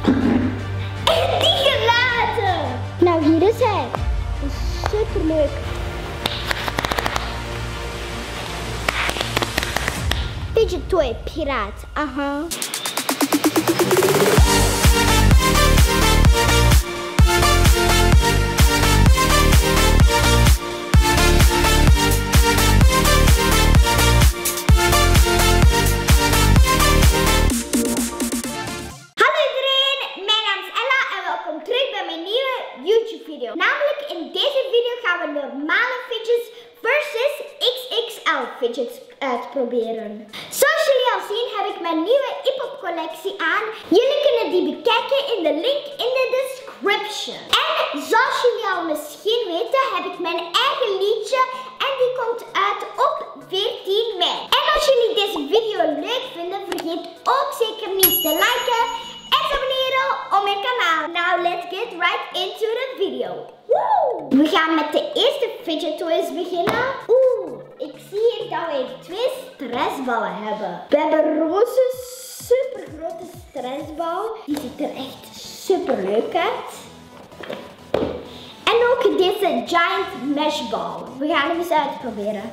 En die gelaten. Nou, hier is hij. Superleuk. Fidget toy piraat. Aha. Namelijk in deze video gaan we normale fidgets versus XXL fidgets uitproberen. Zoals jullie al zien heb ik mijn nieuwe hip-hop collectie aan. Jullie kunnen die bekijken in de link in de description. En zoals jullie al misschien weten heb ik mijn eigen liedje en die komt uit op 14 mei. En als jullie deze video leuk vinden, vergeet ook zeker niet te liken en te abonneren op mijn kanaal. Now let's get right into the video. Woo! We gaan met de eerste fidget toys beginnen. Ik zie hier dat we 2 stressballen hebben. We hebben roze, super grote stressbal. Die ziet er echt super leuk uit. En ook deze giant meshbal. We gaan hem eens uitproberen.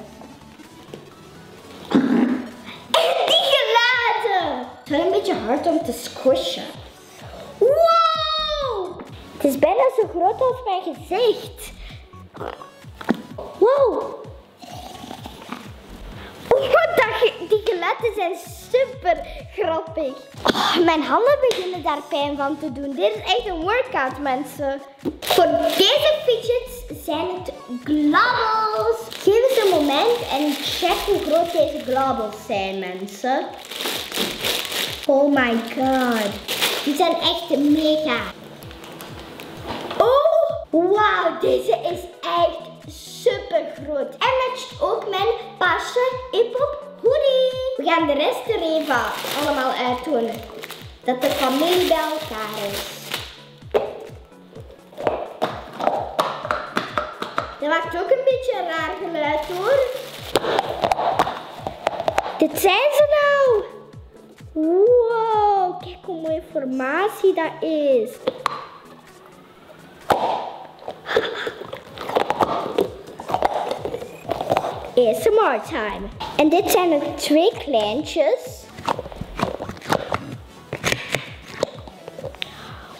En die gelaten! Het is wel een beetje hard om te squishen. Wow! Het is bijna zo groot als mijn gezicht. Wow! Die gelaten zijn super grappig. Oh, mijn handen beginnen daar pijn van te doen. Dit is echt een workout, mensen. Voor deze fidgets zijn het globbles. Geef eens een moment en check hoe groot deze globbles zijn, mensen. Oh my god. Die zijn echt mega. Oh, wauw. Deze is echt super groot. En matcht ook mijn paarse hip-hop hoodie. We gaan de rest er even allemaal uitdoen. Dat de familie bij elkaar is. Dat maakt ook een beetje een raar geluid, hoor. Dit zijn ze nou. Wow, kijk hoe mooie formatie dat is. ASMR time. En dit zijn er 2 kleintjes.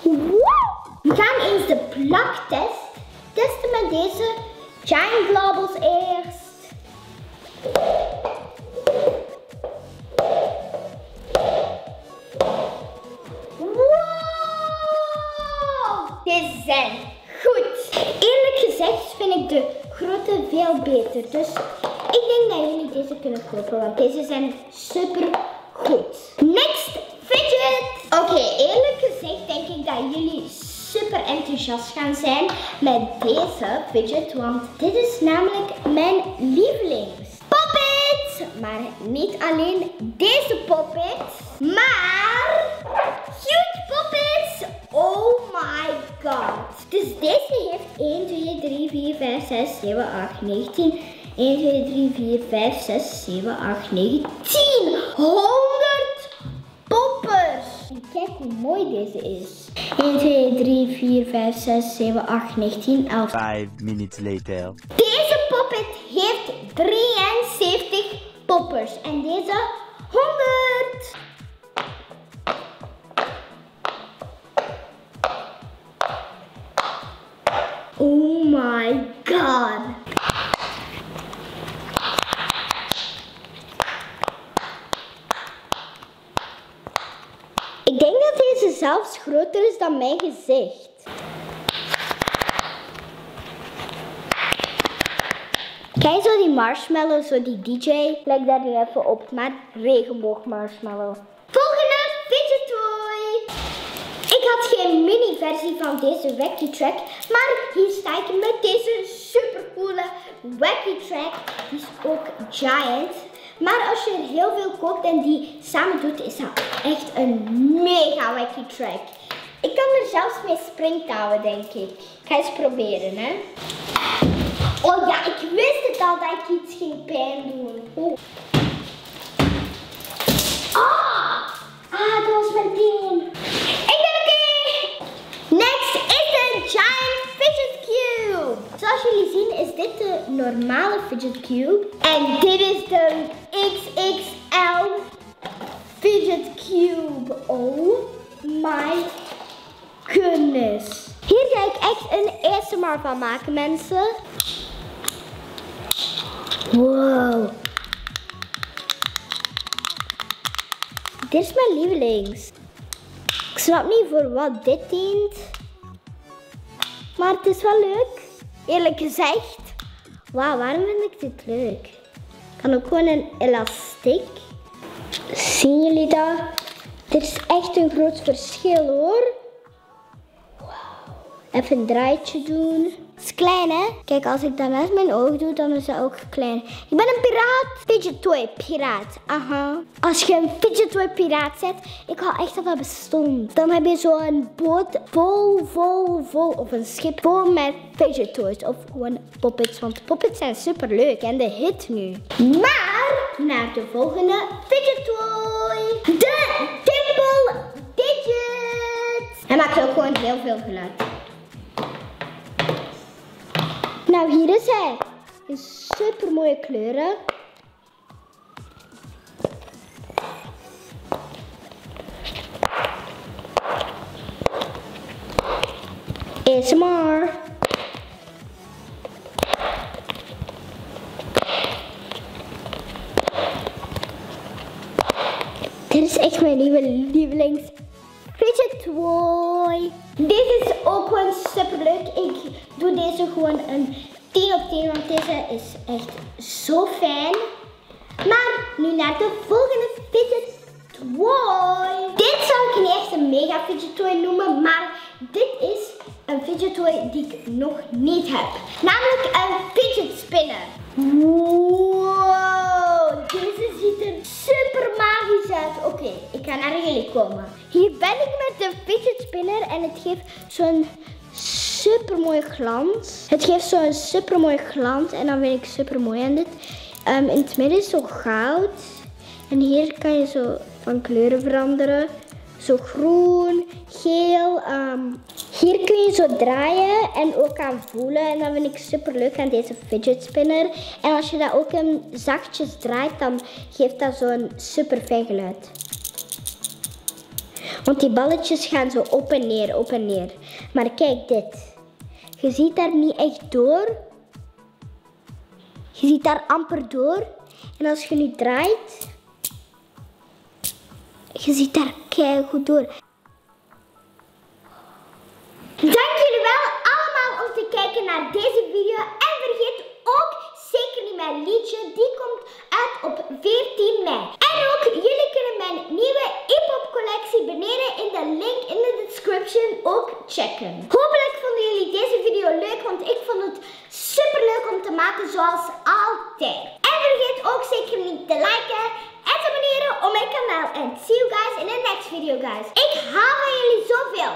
Wow. We gaan eens de plaktest testen met deze giant globbles eerst. Deze zijn goed. Eerlijk gezegd vind ik de grote veel beter. Dus ik denk dat jullie deze kunnen kopen. Want deze zijn super goed. Next fidget. Oké, eerlijk gezegd denk ik dat jullie super enthousiast gaan zijn met deze fidget. Want dit is namelijk mijn lievelings. Poppet. Maar niet alleen deze poppet. Maar cute poppets. Oh my god. Dus deze heeft 1, 2, 3, 4, 5, 6, 7, 8, 9, 10. 1, 2, 3, 4, 5, 6, 7, 8, 9, 10. 100 poppers. En kijk hoe mooi deze is. 1, 2, 3, 4, 5, 6, 7, 8, 9, 10, 11. 5 minutes later. Deze poppet heeft 73 poppers. En deze 100. Oh my god. Ik denk dat deze zelfs groter is dan mijn gezicht. Kijk zo die marshmallow, zo die DJ. Lijkt daar nu even op, maar regenboog marshmallow. Volgende fidget toy. Ik had geen mini versie van deze Wacky Track, maar hier sta ik met deze supercoole Wacky Track. Die is ook giant. Maar als je er heel veel koopt en die samen doet, is dat echt een mega Wacky Track. Ik kan er zelfs mee springtouwen, denk ik. Ik ga eens proberen, hè. Oh ja, ik wist het al dat ik iets ging pijn doen. Oh. Dat was mijn team. Ik ben oké. zoals jullie zien is dit de normale fidget cube. En dit is de XXL fidget cube. Oh my goodness. Hier ga ik echt een ASMR van maken, mensen. Wow. Dit is mijn lievelings. Ik snap niet voor wat dit dient. Maar het is wel leuk. Eerlijk gezegd. Wauw, waarom vind ik dit leuk? Ik kan ook gewoon een elastiek. Zien jullie dat? Dit is echt een groot verschil hoor. Even een draaitje doen. Het is klein hè? Kijk, als ik dat naast mijn oog doe, dan is dat ook klein. Ik ben een piraat. Fidget toy piraat. Aha. Als je een fidget toy piraat zet, ik wou echt dat dat bestond. Dan heb je zo'n boot vol, of een schip vol met fidget toys. Of gewoon poppets, want poppets zijn super leuk en de hit nu. Maar, naar de volgende fidget toy. De Dimple Digit. Hij maakt ook gewoon heel veel geluid. Nou, hier is hij. In super mooie kleuren. ASMR. Dit is echt mijn nieuwe lievelings fidget toy. Dit is ook gewoon super leuk. Ik doe deze gewoon een 10 op 10, want deze is echt zo fijn. Maar nu naar de volgende fidget toy. Dit zou ik niet echt een mega fidget toy noemen, maar dit is een fidget toy die ik nog niet heb. Namelijk een fidget spinner. Wow, deze ziet er super magisch uit. Oké, ik ga naar jullie komen. Hier ben ik met de fidget spinner en het geeft zo'n super mooie glans. Het geeft zo'n super mooie glans en dan vind ik super mooi aan dit. In het midden is zo goud. En hier kan je zo van kleuren veranderen. Zo groen, geel. Hier kun je zo draaien en ook aan voelen. En dat vind ik super leuk aan deze fidget spinner. En als je dat ook zachtjes draait, dan geeft dat zo'n super fijn geluid. Want die balletjes gaan zo op en neer, op en neer. Maar kijk dit. Je ziet daar niet echt door. Je ziet daar amper door. En als je nu draait, je ziet daar keigoed door. Dank jullie wel allemaal om te kijken naar deze video. En vergeet ook zeker niet mijn liedje. Die komt uit op 14 mei. En ook jullie kunnen mijn nieuwe hip-hop collectie beneden in de link in de description ook checken. Hopelijk vonden jullie deze video leuk, want ik vond het super leuk om te maken zoals altijd. En vergeet ook zeker niet te liken en te abonneren op mijn kanaal. En see you guys in the next video guys. Ik hou van jullie zoveel.